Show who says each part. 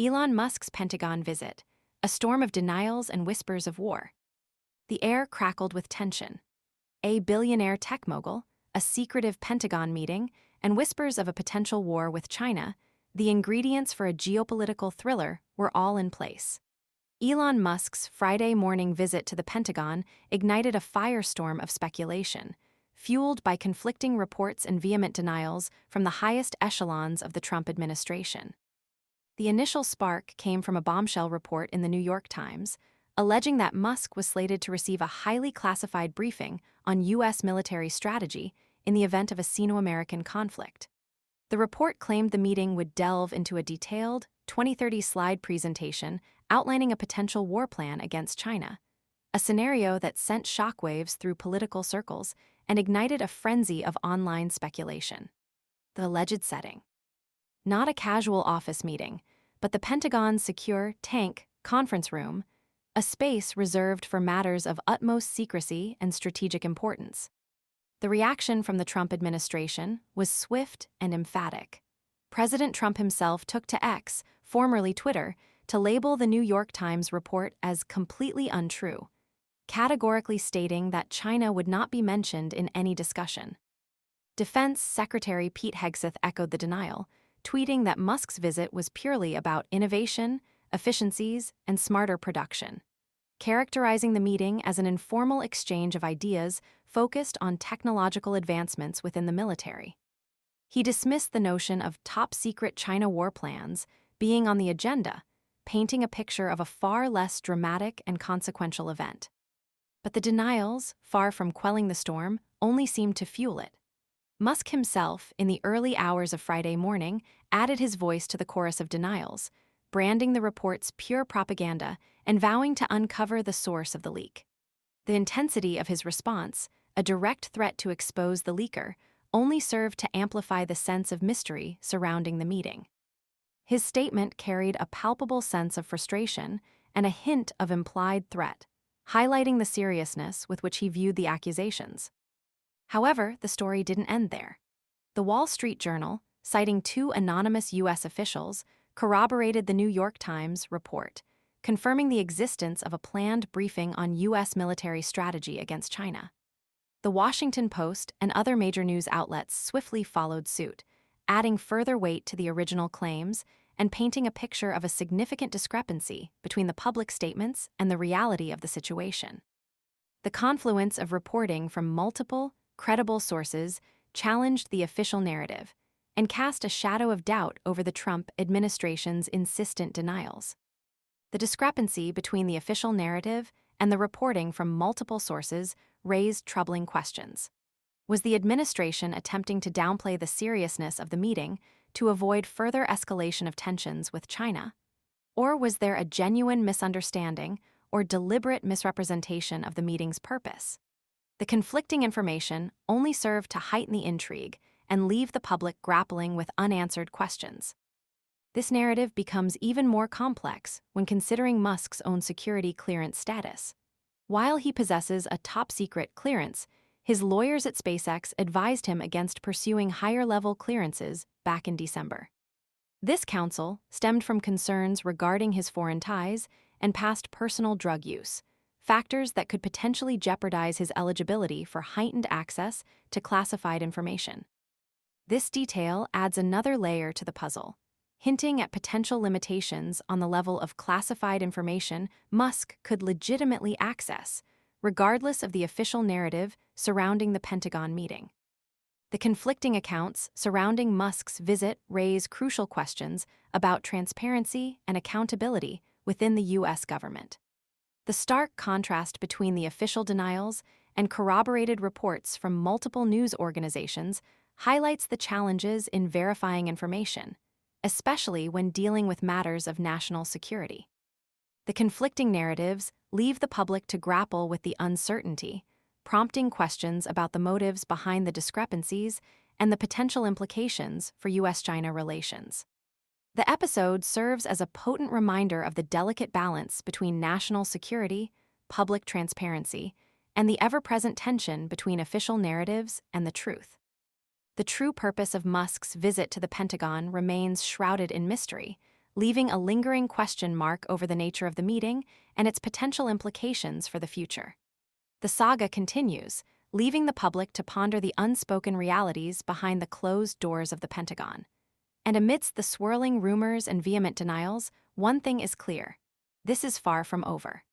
Speaker 1: Elon Musk's Pentagon visit, a storm of denials and whispers of war. The air crackled with tension. A billionaire tech mogul, a secretive Pentagon meeting, and whispers of a potential war with China, the ingredients for a geopolitical thriller, were all in place. Elon Musk's Friday morning visit to the Pentagon ignited a firestorm of speculation, fueled by conflicting reports and vehement denials from the highest echelons of the Trump administration. The initial spark came from a bombshell report in the New York Times, alleging that Musk was slated to receive a highly classified briefing on U.S. military strategy in the event of a Sino-American conflict. The report claimed the meeting would delve into a detailed 2030 slide presentation outlining a potential war plan against China, a scenario that sent shockwaves through political circles and ignited a frenzy of online speculation. The alleged setting. Not a casual office meeting, but the Pentagon's secure tank conference room, a space reserved for matters of utmost secrecy and strategic importance. The reaction from the Trump administration was swift and emphatic. President Trump himself took to X, formerly Twitter, to label the New York Times report as completely untrue, categorically stating that China would not be mentioned in any discussion. Defense Secretary Pete Hegseth echoed the denial, tweeting that Musk's visit was purely about innovation, efficiencies, and smarter production, characterizing the meeting as an informal exchange of ideas focused on technological advancements within the military. He dismissed the notion of top-secret China war plans being on the agenda, painting a picture of a far less dramatic and consequential event. But the denials, far from quelling the storm, only seemed to fuel it. Musk himself, in the early hours of Friday morning, added his voice to the chorus of denials, branding the report's pure propaganda and vowing to uncover the source of the leak. The intensity of his response, a direct threat to expose the leaker, only served to amplify the sense of mystery surrounding the meeting. His statement carried a palpable sense of frustration and a hint of implied threat, highlighting the seriousness with which he viewed the accusations. However, the story didn't end there. The Wall Street Journal, citing two anonymous U.S. officials, corroborated the New York Times report, confirming the existence of a planned briefing on U.S. military strategy against China. The Washington Post and other major news outlets swiftly followed suit, adding further weight to the original claims and painting a picture of a significant discrepancy between the public statements and the reality of the situation. The confluence of reporting from multiple, credible sources challenged the official narrative and cast a shadow of doubt over the Trump administration's insistent denials. The discrepancy between the official narrative and the reporting from multiple sources raised troubling questions. Was the administration attempting to downplay the seriousness of the meeting to avoid further escalation of tensions with China? Or was there a genuine misunderstanding or deliberate misrepresentation of the meeting's purpose? The conflicting information only served to heighten the intrigue and leave the public grappling with unanswered questions. This narrative becomes even more complex when considering Musk's own security clearance status. While he possesses a top-secret clearance, his lawyers at SpaceX advised him against pursuing higher-level clearances back in December. This counsel stemmed from concerns regarding his foreign ties and past personal drug use, factors that could potentially jeopardize his eligibility for heightened access to classified information. This detail adds another layer to the puzzle, hinting at potential limitations on the level of classified information Musk could legitimately access, regardless of the official narrative surrounding the Pentagon meeting. The conflicting accounts surrounding Musk's visit raise crucial questions about transparency and accountability within the U.S. government. The stark contrast between the official denials and corroborated reports from multiple news organizations highlights the challenges in verifying information, especially when dealing with matters of national security. The conflicting narratives leave the public to grapple with the uncertainty, prompting questions about the motives behind the discrepancies and the potential implications for U.S.-China relations. The episode serves as a potent reminder of the delicate balance between national security, public transparency, and the ever-present tension between official narratives and the truth. The true purpose of Musk's visit to the Pentagon remains shrouded in mystery, leaving a lingering question mark over the nature of the meeting and its potential implications for the future. The saga continues, leaving the public to ponder the unspoken realities behind the closed doors of the Pentagon. And amidst the swirling rumors and vehement denials, one thing is clear: this is far from over.